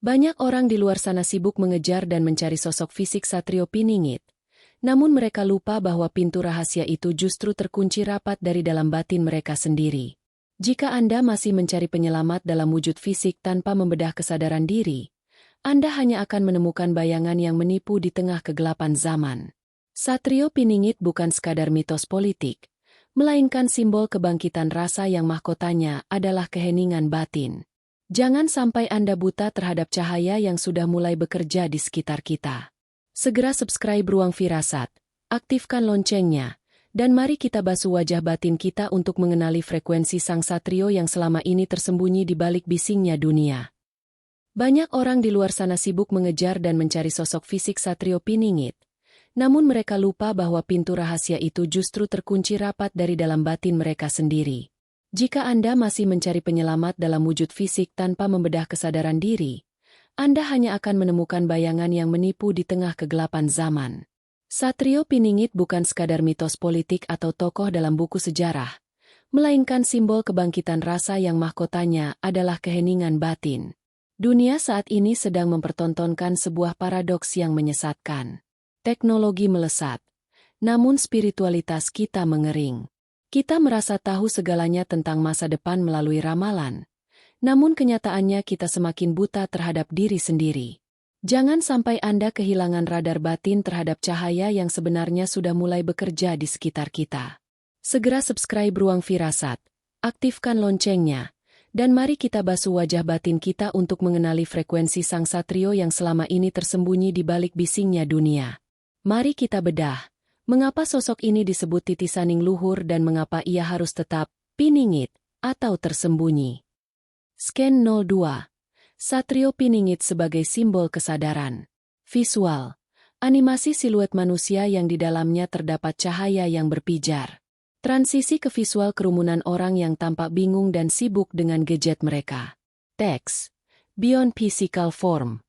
Banyak orang di luar sana sibuk mengejar dan mencari sosok fisik Satrio Piningit. Namun mereka lupa bahwa pintu rahasia itu justru terkunci rapat dari dalam batin mereka sendiri. Jika Anda masih mencari penyelamat dalam wujud fisik tanpa membedah kesadaran diri, Anda hanya akan menemukan bayangan yang menipu di tengah kegelapan zaman. Satrio Piningit bukan sekadar mitos politik, melainkan simbol kebangkitan rasa yang mahkotanya adalah keheningan batin. Jangan sampai Anda buta terhadap cahaya yang sudah mulai bekerja di sekitar kita. Segera subscribe Ruang Firasat, aktifkan loncengnya, dan mari kita basuh wajah batin kita untuk mengenali frekuensi sang satrio yang selama ini tersembunyi di balik bisingnya dunia. Banyak orang di luar sana sibuk mengejar dan mencari sosok fisik Satrio Piningit, namun mereka lupa bahwa pintu rahasia itu justru terkunci rapat dari dalam batin mereka sendiri. Jika Anda masih mencari penyelamat dalam wujud fisik tanpa membedah kesadaran diri, Anda hanya akan menemukan bayangan yang menipu di tengah kegelapan zaman. Satrio Piningit bukan sekadar mitos politik atau tokoh dalam buku sejarah, melainkan simbol kebangkitan rasa yang mahkotanya adalah keheningan batin. Dunia saat ini sedang mempertontonkan sebuah paradoks yang menyesatkan. Teknologi melesat, namun spiritualitas kita mengering. Kita merasa tahu segalanya tentang masa depan melalui ramalan, namun kenyataannya kita semakin buta terhadap diri sendiri. Jangan sampai Anda kehilangan radar batin terhadap cahaya yang sebenarnya sudah mulai bekerja di sekitar kita. Segera subscribe Ruang Firasat, aktifkan loncengnya, dan mari kita basuh wajah batin kita untuk mengenali frekuensi sang satrio yang selama ini tersembunyi di balik bisingnya dunia. Mari kita bedah. Mengapa sosok ini disebut titisaning luhur dan mengapa ia harus tetap piningit atau tersembunyi? Scan 02. Satrio Piningit sebagai simbol kesadaran. Visual. Animasi siluet manusia yang di dalamnya terdapat cahaya yang berpijar. Transisi ke visual kerumunan orang yang tampak bingung dan sibuk dengan gadget mereka. Teks. Beyond Physical Form.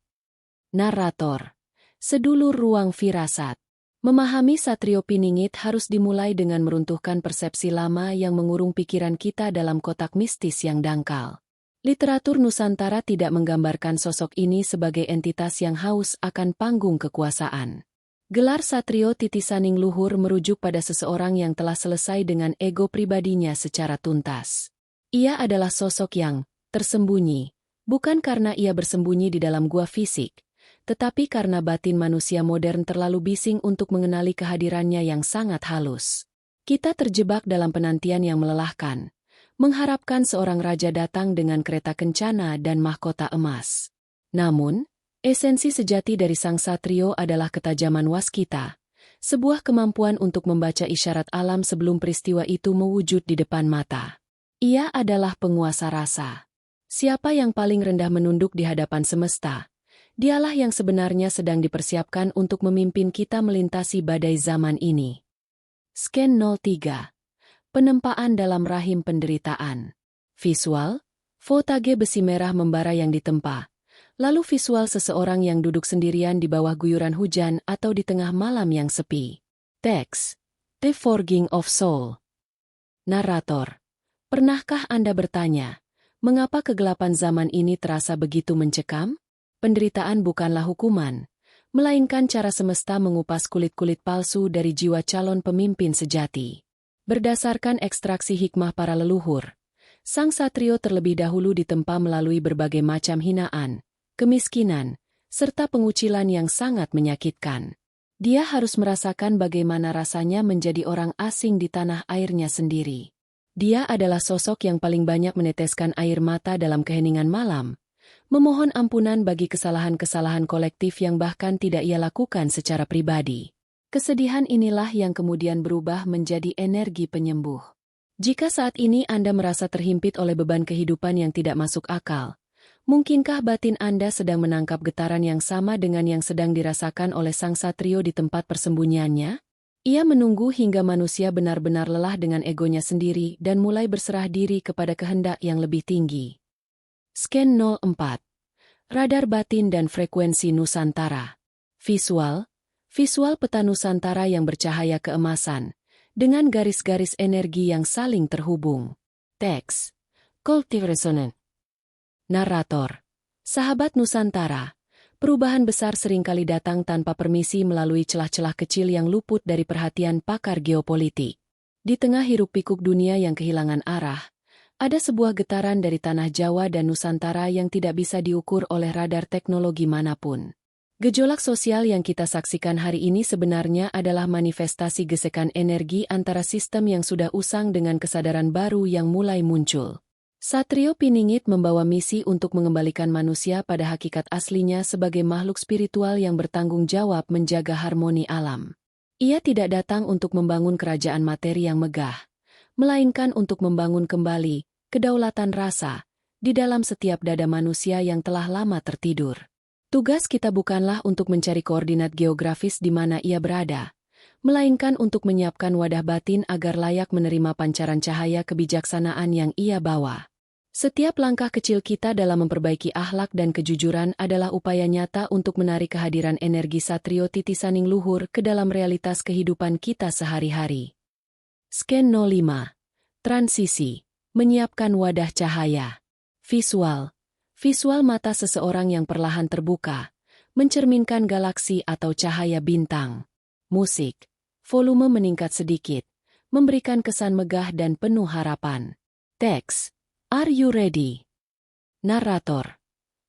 Narator. Sedulur Ruang Firasat. Memahami Satrio Piningit harus dimulai dengan meruntuhkan persepsi lama yang mengurung pikiran kita dalam kotak mistis yang dangkal. Literatur Nusantara tidak menggambarkan sosok ini sebagai entitas yang haus akan panggung kekuasaan. Gelar Satrio Titisaning Luhur merujuk pada seseorang yang telah selesai dengan ego pribadinya secara tuntas. Ia adalah sosok yang tersembunyi, bukan karena ia bersembunyi di dalam gua fisik, tetapi karena batin manusia modern terlalu bising untuk mengenali kehadirannya yang sangat halus. Kita terjebak dalam penantian yang melelahkan, mengharapkan seorang raja datang dengan kereta kencana dan mahkota emas. Namun, esensi sejati dari sang satrio adalah ketajaman waskita, sebuah kemampuan untuk membaca isyarat alam sebelum peristiwa itu mewujud di depan mata. Ia adalah penguasa rasa. Siapa yang paling rendah menunduk di hadapan semesta? Dialah yang sebenarnya sedang dipersiapkan untuk memimpin kita melintasi badai zaman ini. Scan 03. Penempaan dalam rahim penderitaan. Visual. Fotage besi merah membara yang ditempa. Lalu visual seseorang yang duduk sendirian di bawah guyuran hujan atau di tengah malam yang sepi. Teks. The Forging of Soul. Narator. Pernahkah Anda bertanya, mengapa kegelapan zaman ini terasa begitu mencekam? Penderitaan bukanlah hukuman, melainkan cara semesta mengupas kulit-kulit palsu dari jiwa calon pemimpin sejati. Berdasarkan ekstraksi hikmah para leluhur, sang satrio terlebih dahulu ditempa melalui berbagai macam hinaan, kemiskinan, serta pengucilan yang sangat menyakitkan. Dia harus merasakan bagaimana rasanya menjadi orang asing di tanah airnya sendiri. Dia adalah sosok yang paling banyak meneteskan air mata dalam keheningan malam, memohon ampunan bagi kesalahan-kesalahan kolektif yang bahkan tidak ia lakukan secara pribadi. Kesedihan inilah yang kemudian berubah menjadi energi penyembuh. Jika saat ini Anda merasa terhimpit oleh beban kehidupan yang tidak masuk akal, mungkinkah batin Anda sedang menangkap getaran yang sama dengan yang sedang dirasakan oleh sang satrio di tempat persembunyiannya? Ia menunggu hingga manusia benar-benar lelah dengan egonya sendiri dan mulai berserah diri kepada kehendak yang lebih tinggi. Scan 04. Radar batin dan frekuensi Nusantara. Visual. Visual peta Nusantara yang bercahaya keemasan, dengan garis-garis energi yang saling terhubung. Teks. Cultive Resonance. Narator. Sahabat Nusantara, perubahan besar seringkali datang tanpa permisi melalui celah-celah kecil yang luput dari perhatian pakar geopolitik. Di tengah hiruk-pikuk dunia yang kehilangan arah, ada sebuah getaran dari tanah Jawa dan Nusantara yang tidak bisa diukur oleh radar teknologi manapun. Gejolak sosial yang kita saksikan hari ini sebenarnya adalah manifestasi gesekan energi antara sistem yang sudah usang dengan kesadaran baru yang mulai muncul. Satrio Piningit membawa misi untuk mengembalikan manusia pada hakikat aslinya sebagai makhluk spiritual yang bertanggung jawab menjaga harmoni alam. Ia tidak datang untuk membangun kerajaan materi yang megah, melainkan untuk membangun kembali kedaulatan rasa di dalam setiap dada manusia yang telah lama tertidur. Tugas kita bukanlah untuk mencari koordinat geografis di mana ia berada, melainkan untuk menyiapkan wadah batin agar layak menerima pancaran cahaya kebijaksanaan yang ia bawa. Setiap langkah kecil kita dalam memperbaiki akhlak dan kejujuran adalah upaya nyata untuk menarik kehadiran energi Satrio Titisaning Luhur ke dalam realitas kehidupan kita sehari-hari. Scan 05. Transisi. Menyiapkan wadah cahaya. Visual mata seseorang yang perlahan terbuka, mencerminkan galaksi atau cahaya bintang. Musik. Volume meningkat sedikit, memberikan kesan megah dan penuh harapan. Teks. Are you ready? Narator.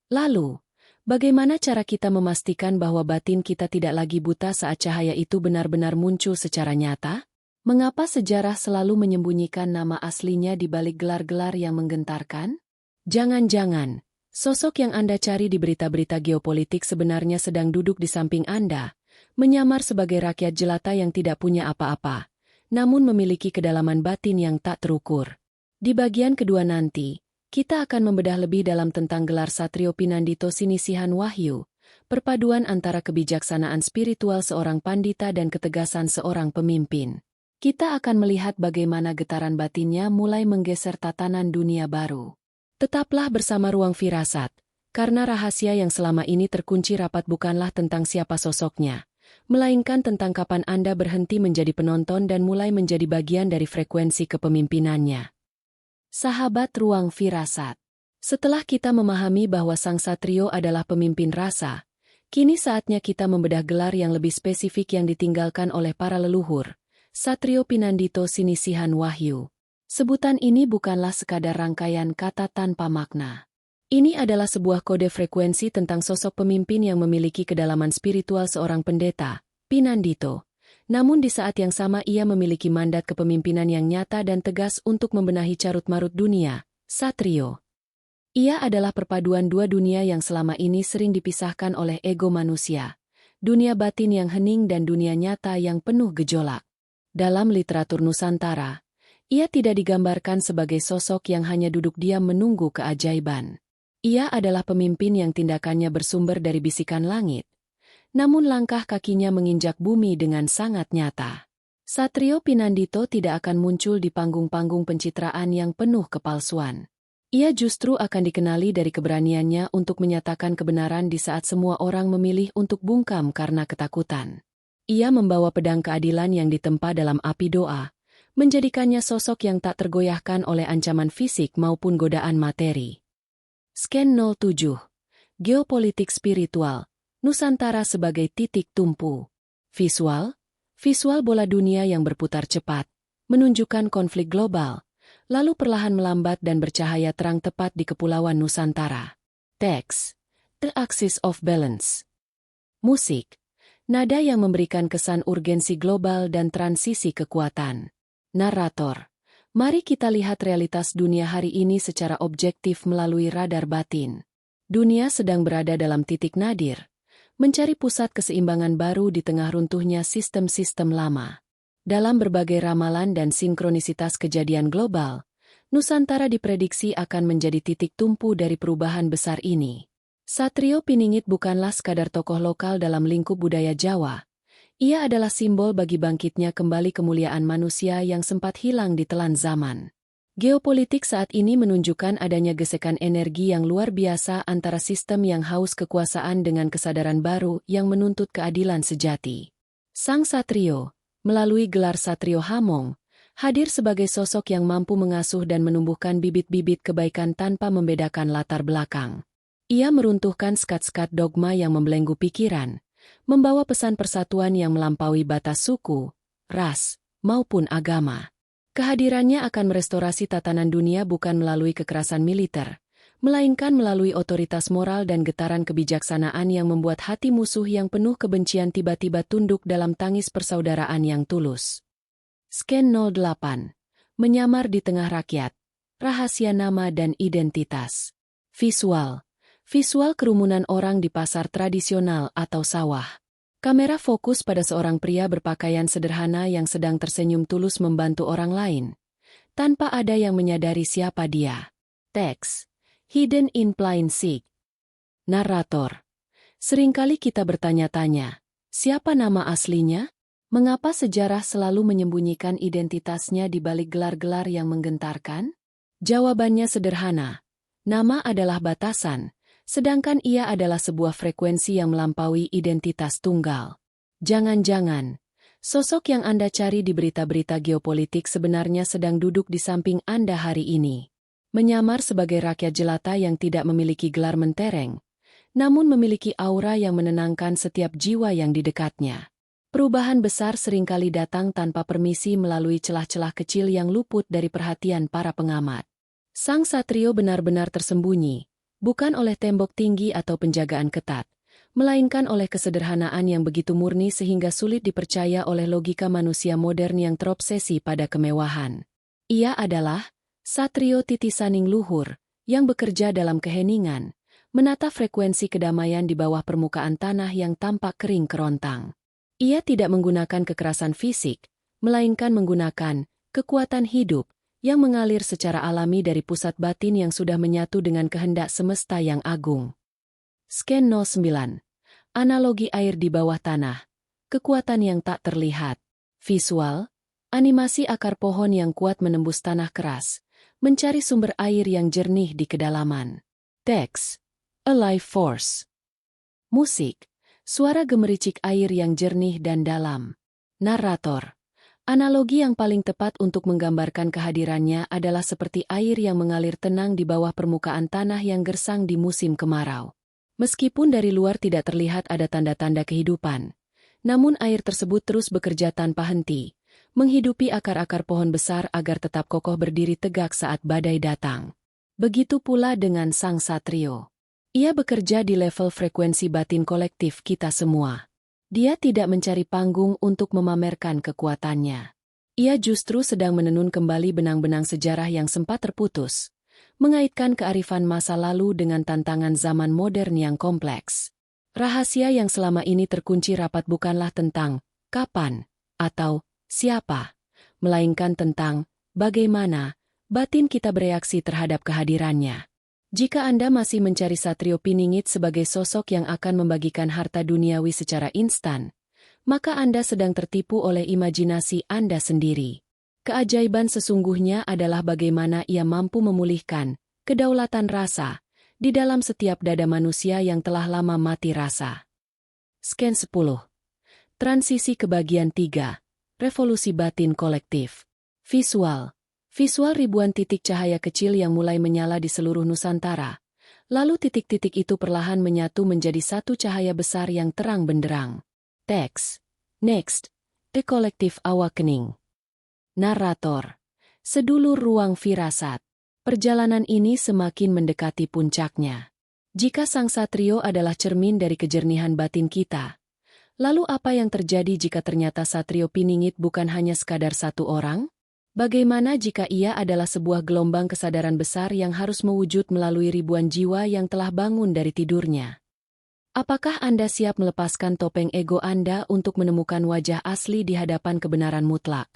Lalu, bagaimana cara kita memastikan bahwa batin kita tidak lagi buta saat cahaya itu benar-benar muncul secara nyata? Mengapa sejarah selalu menyembunyikan nama aslinya di balik gelar-gelar yang menggentarkan? Jangan-jangan sosok yang Anda cari di berita-berita geopolitik sebenarnya sedang duduk di samping Anda, menyamar sebagai rakyat jelata yang tidak punya apa-apa, namun memiliki kedalaman batin yang tak terukur. Di bagian kedua nanti, kita akan membedah lebih dalam tentang gelar Satrio Pinandito Sinisihan Wahyu, perpaduan antara kebijaksanaan spiritual seorang pandita dan ketegasan seorang pemimpin. Kita akan melihat bagaimana getaran batinnya mulai menggeser tatanan dunia baru. Tetaplah bersama Ruang Firasat, karena rahasia yang selama ini terkunci rapat bukanlah tentang siapa sosoknya, melainkan tentang kapan Anda berhenti menjadi penonton dan mulai menjadi bagian dari frekuensi kepemimpinannya. Sahabat Ruang Firasat, setelah kita memahami bahwa Sang Satrio adalah pemimpin rasa, kini saatnya kita membedah gelar yang lebih spesifik yang ditinggalkan oleh para leluhur, Satrio Pinandito Sinisihan Wahyu. Sebutan ini bukanlah sekadar rangkaian kata tanpa makna. Ini adalah sebuah kode frekuensi tentang sosok pemimpin yang memiliki kedalaman spiritual seorang pendeta, Pinandito. Namun di saat yang sama ia memiliki mandat kepemimpinan yang nyata dan tegas untuk membenahi carut-marut dunia, Satrio. Ia adalah perpaduan dua dunia yang selama ini sering dipisahkan oleh ego manusia. Dunia batin yang hening dan dunia nyata yang penuh gejolak. Dalam literatur Nusantara, ia tidak digambarkan sebagai sosok yang hanya duduk diam menunggu keajaiban. Ia adalah pemimpin yang tindakannya bersumber dari bisikan langit, namun langkah kakinya menginjak bumi dengan sangat nyata. Satrio Pinandito tidak akan muncul di panggung-panggung pencitraan yang penuh kepalsuan. Ia justru akan dikenali dari keberaniannya untuk menyatakan kebenaran di saat semua orang memilih untuk bungkam karena ketakutan. Ia membawa pedang keadilan yang ditempa dalam api doa, menjadikannya sosok yang tak tergoyahkan oleh ancaman fisik maupun godaan materi. Scan 07. Geopolitik spiritual. Nusantara sebagai titik tumpu. Visual bola dunia yang berputar cepat, menunjukkan konflik global, lalu perlahan melambat dan bercahaya terang tepat di kepulauan Nusantara. Teks. The Axis of Balance. Musik. Nada yang memberikan kesan urgensi global dan transisi kekuatan. Narator. Mari kita lihat realitas dunia hari ini secara objektif melalui radar batin. Dunia sedang berada dalam titik nadir, mencari pusat keseimbangan baru di tengah runtuhnya sistem-sistem lama. Dalam berbagai ramalan dan sinkronisitas kejadian global, Nusantara diprediksi akan menjadi titik tumpu dari perubahan besar ini. Satrio Piningit bukanlah sekadar tokoh lokal dalam lingkup budaya Jawa. Ia adalah simbol bagi bangkitnya kembali kemuliaan manusia yang sempat hilang di telan zaman. Geopolitik saat ini menunjukkan adanya gesekan energi yang luar biasa antara sistem yang haus kekuasaan dengan kesadaran baru yang menuntut keadilan sejati. Sang Satrio, melalui gelar Satrio Hamong, hadir sebagai sosok yang mampu mengasuh dan menumbuhkan bibit-bibit kebaikan tanpa membedakan latar belakang. Ia meruntuhkan sekat-sekat dogma yang membelenggu pikiran, membawa pesan persatuan yang melampaui batas suku, ras, maupun agama. Kehadirannya akan merestorasi tatanan dunia bukan melalui kekerasan militer, melainkan melalui otoritas moral dan getaran kebijaksanaan yang membuat hati musuh yang penuh kebencian tiba-tiba tunduk dalam tangis persaudaraan yang tulus. Scan 08. Menyamar di tengah rakyat. Rahasia nama dan identitas. Visual. Visual kerumunan orang di pasar tradisional atau sawah. Kamera fokus pada seorang pria berpakaian sederhana yang sedang tersenyum tulus membantu orang lain, tanpa ada yang menyadari siapa dia. Teks. Hidden in plain sight. Narator. Seringkali kita bertanya-tanya, siapa nama aslinya? Mengapa sejarah selalu menyembunyikan identitasnya di balik gelar-gelar yang menggentarkan? Jawabannya sederhana. Nama adalah batasan, sedangkan ia adalah sebuah frekuensi yang melampaui identitas tunggal. Jangan-jangan, sosok yang Anda cari di berita-berita geopolitik sebenarnya sedang duduk di samping Anda hari ini. Menyamar sebagai rakyat jelata yang tidak memiliki gelar mentereng, namun memiliki aura yang menenangkan setiap jiwa yang di dekatnya. Perubahan besar seringkali datang tanpa permisi melalui celah-celah kecil yang luput dari perhatian para pengamat. Sang satrio benar-benar tersembunyi, bukan oleh tembok tinggi atau penjagaan ketat, melainkan oleh kesederhanaan yang begitu murni sehingga sulit dipercaya oleh logika manusia modern yang terobsesi pada kemewahan. Ia adalah satrio titisaning luhur, yang bekerja dalam keheningan, menata frekuensi kedamaian di bawah permukaan tanah yang tampak kering kerontang. Ia tidak menggunakan kekerasan fisik, melainkan menggunakan kekuatan hidup yang mengalir secara alami dari pusat batin yang sudah menyatu dengan kehendak semesta yang agung. Scan 09. Analogi air di bawah tanah. Kekuatan yang tak terlihat. Visual. Animasi akar pohon yang kuat menembus tanah keras, mencari sumber air yang jernih di kedalaman. Teks. A life force. Musik. Suara gemericik air yang jernih dan dalam. Narator. Analogi yang paling tepat untuk menggambarkan kehadirannya adalah seperti air yang mengalir tenang di bawah permukaan tanah yang gersang di musim kemarau. Meskipun dari luar tidak terlihat ada tanda-tanda kehidupan, namun air tersebut terus bekerja tanpa henti, menghidupi akar-akar pohon besar agar tetap kokoh berdiri tegak saat badai datang. Begitu pula dengan sang satrio. Ia bekerja di level frekuensi batin kolektif kita semua. Dia tidak mencari panggung untuk memamerkan kekuatannya. Ia justru sedang menenun kembali benang-benang sejarah yang sempat terputus, mengaitkan kearifan masa lalu dengan tantangan zaman modern yang kompleks. Rahasia yang selama ini terkunci rapat bukanlah tentang kapan atau siapa, melainkan tentang bagaimana batin kita bereaksi terhadap kehadirannya. Jika Anda masih mencari satrio piningit sebagai sosok yang akan membagikan harta duniawi secara instan, maka Anda sedang tertipu oleh imajinasi Anda sendiri. Keajaiban sesungguhnya adalah bagaimana ia mampu memulihkan kedaulatan rasa di dalam setiap dada manusia yang telah lama mati rasa. Scan 10. Transisi ke bagian 3. Revolusi batin kolektif. Visual. Visual ribuan titik cahaya kecil yang mulai menyala di seluruh Nusantara. Lalu titik-titik itu perlahan menyatu menjadi satu cahaya besar yang terang benderang. Teks. Next. The Collective Awakening. Narator. Sedulur ruang firasat. Perjalanan ini semakin mendekati puncaknya. Jika sang satrio adalah cermin dari kejernihan batin kita, lalu apa yang terjadi jika ternyata satrio piningit bukan hanya sekadar satu orang? Bagaimana jika ia adalah sebuah gelombang kesadaran besar yang harus mewujud melalui ribuan jiwa yang telah bangun dari tidurnya? Apakah Anda siap melepaskan topeng ego Anda untuk menemukan wajah asli di hadapan kebenaran mutlak?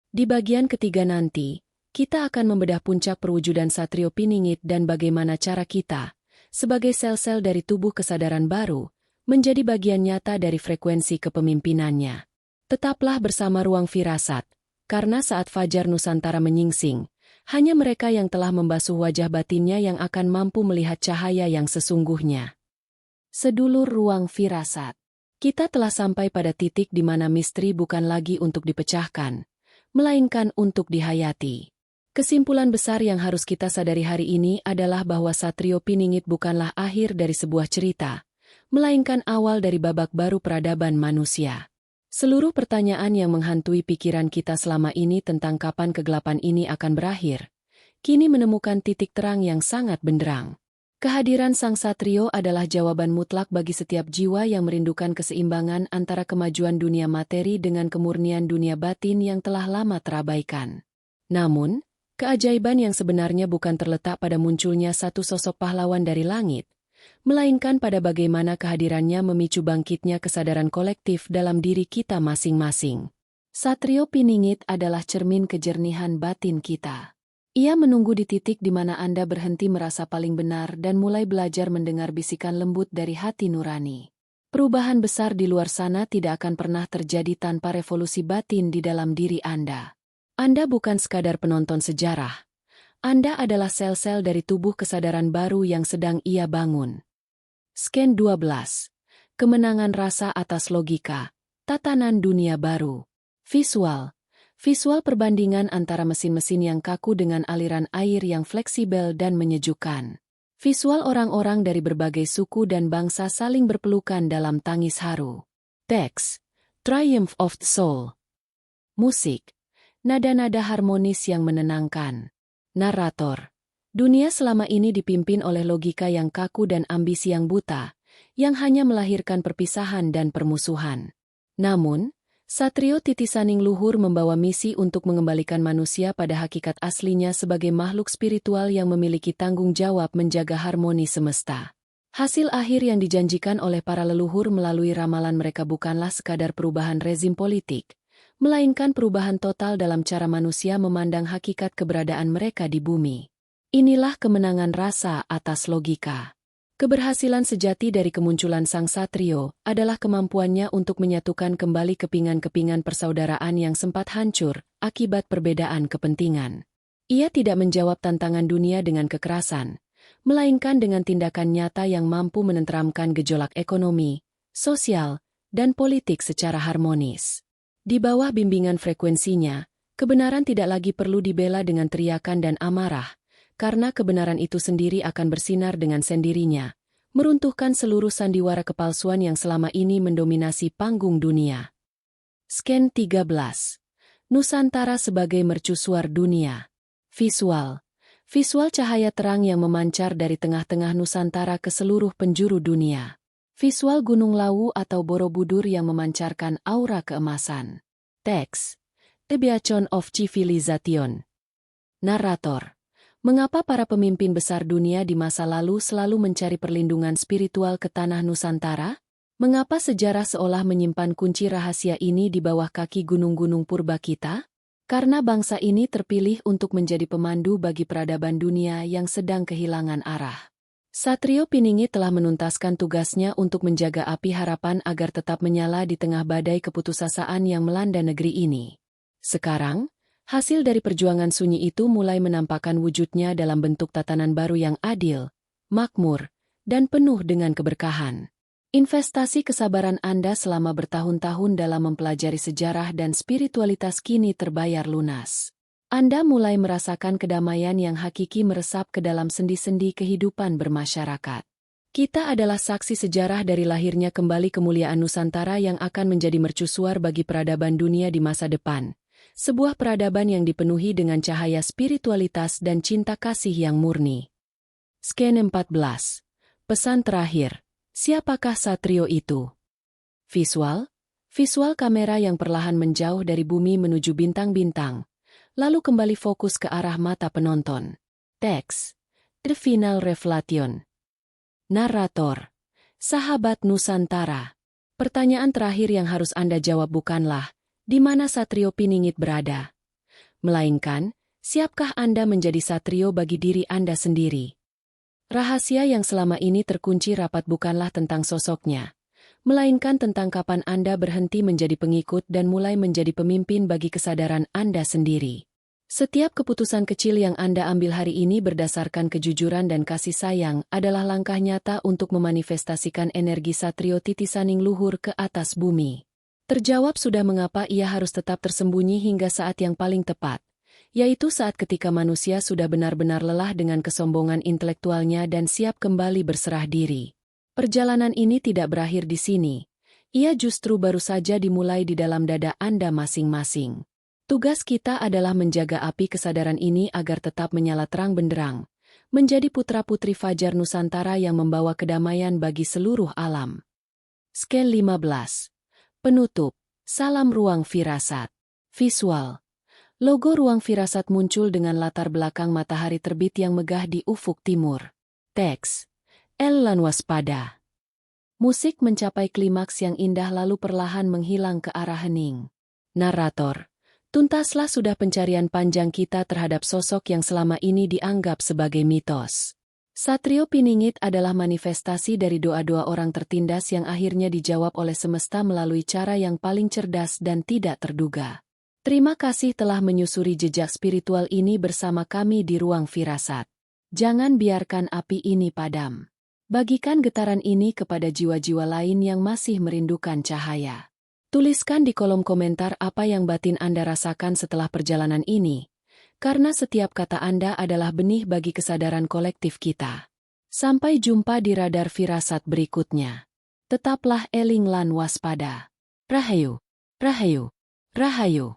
Di bagian ketiga nanti, kita akan membedah puncak perwujudan satrio piningit dan bagaimana cara kita, sebagai sel-sel dari tubuh kesadaran baru, menjadi bagian nyata dari frekuensi kepemimpinannya. Tetaplah bersama Ruang Firasat. Karena saat fajar Nusantara menyingsing, hanya mereka yang telah membasuh wajah batinnya yang akan mampu melihat cahaya yang sesungguhnya. Sedulur ruang firasat. Kita telah sampai pada titik di mana misteri bukan lagi untuk dipecahkan, melainkan untuk dihayati. Kesimpulan besar yang harus kita sadari hari ini adalah bahwa Satrio Piningit bukanlah akhir dari sebuah cerita, melainkan awal dari babak baru peradaban manusia. Seluruh pertanyaan yang menghantui pikiran kita selama ini tentang kapan kegelapan ini akan berakhir, kini menemukan titik terang yang sangat benderang. Kehadiran Sang Satrio adalah jawaban mutlak bagi setiap jiwa yang merindukan keseimbangan antara kemajuan dunia materi dengan kemurnian dunia batin yang telah lama terabaikan. Namun, keajaiban yang sebenarnya bukan terletak pada munculnya satu sosok pahlawan dari langit, melainkan pada bagaimana kehadirannya memicu bangkitnya kesadaran kolektif dalam diri kita masing-masing. Satrio Piningit adalah cermin kejernihan batin kita. Ia menunggu di titik di mana Anda berhenti merasa paling benar dan mulai belajar mendengar bisikan lembut dari hati nurani. Perubahan besar di luar sana tidak akan pernah terjadi tanpa revolusi batin di dalam diri Anda. Anda bukan sekadar penonton sejarah. Anda adalah sel-sel dari tubuh kesadaran baru yang sedang ia bangun. Scan 12. Kemenangan rasa atas logika. Tatanan dunia baru. Visual. Visual perbandingan antara mesin-mesin yang kaku dengan aliran air yang fleksibel dan menyejukkan. Visual orang-orang dari berbagai suku dan bangsa saling berpelukan dalam tangis haru. Teks. Triumph of the Soul. Musik. Nada-nada harmonis yang menenangkan. Narator. Dunia selama ini dipimpin oleh logika yang kaku dan ambisi yang buta, yang hanya melahirkan perpisahan dan permusuhan. Namun, Satrio Titisaning Luhur membawa misi untuk mengembalikan manusia pada hakikat aslinya sebagai makhluk spiritual yang memiliki tanggung jawab menjaga harmoni semesta. Hasil akhir yang dijanjikan oleh para leluhur melalui ramalan mereka bukanlah sekadar perubahan rezim politik, melainkan perubahan total dalam cara manusia memandang hakikat keberadaan mereka di bumi. Inilah kemenangan rasa atas logika. Keberhasilan sejati dari kemunculan Sang Satrio adalah kemampuannya untuk menyatukan kembali kepingan-kepingan persaudaraan yang sempat hancur akibat perbedaan kepentingan. Ia tidak menjawab tantangan dunia dengan kekerasan, melainkan dengan tindakan nyata yang mampu menenteramkan gejolak ekonomi, sosial, dan politik secara harmonis. Di bawah bimbingan frekuensinya, kebenaran tidak lagi perlu dibela dengan teriakan dan amarah, karena kebenaran itu sendiri akan bersinar dengan sendirinya, meruntuhkan seluruh sandiwara kepalsuan yang selama ini mendominasi panggung dunia. Scan 13. Nusantara sebagai mercusuar dunia. Visual. Visual cahaya terang yang memancar dari tengah-tengah Nusantara ke seluruh penjuru dunia. Visual Gunung Lawu atau Borobudur yang memancarkan aura keemasan. Teks. The Beacon of Civilization. Narator. Mengapa para pemimpin besar dunia di masa lalu selalu mencari perlindungan spiritual ke tanah Nusantara? Mengapa sejarah seolah menyimpan kunci rahasia ini di bawah kaki gunung-gunung purba kita? Karena bangsa ini terpilih untuk menjadi pemandu bagi peradaban dunia yang sedang kehilangan arah. Satrio Piningit telah menuntaskan tugasnya untuk menjaga api harapan agar tetap menyala di tengah badai keputusasaan yang melanda negeri ini. Sekarang, hasil dari perjuangan sunyi itu mulai menampakkan wujudnya dalam bentuk tatanan baru yang adil, makmur, dan penuh dengan keberkahan. Investasi kesabaran Anda selama bertahun-tahun dalam mempelajari sejarah dan spiritualitas kini terbayar lunas. Anda mulai merasakan kedamaian yang hakiki meresap ke dalam sendi-sendi kehidupan bermasyarakat. Kita adalah saksi sejarah dari lahirnya kembali kemuliaan Nusantara yang akan menjadi mercusuar bagi peradaban dunia di masa depan. Sebuah peradaban yang dipenuhi dengan cahaya spiritualitas dan cinta kasih yang murni. Scan 14. Pesan terakhir. Siapakah Satrio itu? Visual. Visual kamera yang perlahan menjauh dari bumi menuju bintang-bintang, lalu kembali fokus ke arah mata penonton. Teks. The Final Revelation. Narator. Sahabat Nusantara. Pertanyaan terakhir yang harus Anda jawab bukanlah, di mana Satrio Piningit berada? Melainkan, siapkah Anda menjadi Satrio bagi diri Anda sendiri? Rahasia yang selama ini terkunci rapat bukanlah tentang sosoknya, melainkan tentang kapan Anda berhenti menjadi pengikut dan mulai menjadi pemimpin bagi kesadaran Anda sendiri. Setiap keputusan kecil yang Anda ambil hari ini berdasarkan kejujuran dan kasih sayang adalah langkah nyata untuk memanifestasikan energi Satrio Titisaning Luhur ke atas bumi. Terjawab sudah mengapa ia harus tetap tersembunyi hingga saat yang paling tepat, Yaitu saat ketika manusia sudah benar-benar lelah dengan kesombongan intelektualnya dan siap kembali berserah diri. Perjalanan ini tidak berakhir di sini. Ia justru baru saja dimulai di dalam dada Anda masing-masing. Tugas kita adalah menjaga api kesadaran ini agar tetap menyala terang benderang, menjadi putra-putri Fajar Nusantara yang membawa kedamaian bagi seluruh alam. Scale 15. Penutup. Salam Ruang Firasat. Visual. Logo Ruang Firasat muncul dengan latar belakang matahari terbit yang megah di ufuk timur. Teks. Lan waspada. Musik mencapai klimaks yang indah lalu perlahan menghilang ke arah hening. Narator. Tuntaslah sudah pencarian panjang kita terhadap sosok yang selama ini dianggap sebagai mitos. Satrio Piningit adalah manifestasi dari doa-doa orang tertindas yang akhirnya dijawab oleh semesta melalui cara yang paling cerdas dan tidak terduga. Terima kasih telah menyusuri jejak spiritual ini bersama kami di Ruang Firasat. Jangan biarkan api ini padam. Bagikan getaran ini kepada jiwa-jiwa lain yang masih merindukan cahaya. Tuliskan di kolom komentar apa yang batin Anda rasakan setelah perjalanan ini, karena setiap kata Anda adalah benih bagi kesadaran kolektif kita. Sampai jumpa di radar firasat berikutnya. Tetaplah eling lan waspada. Rahayu, Rahayu, Rahayu.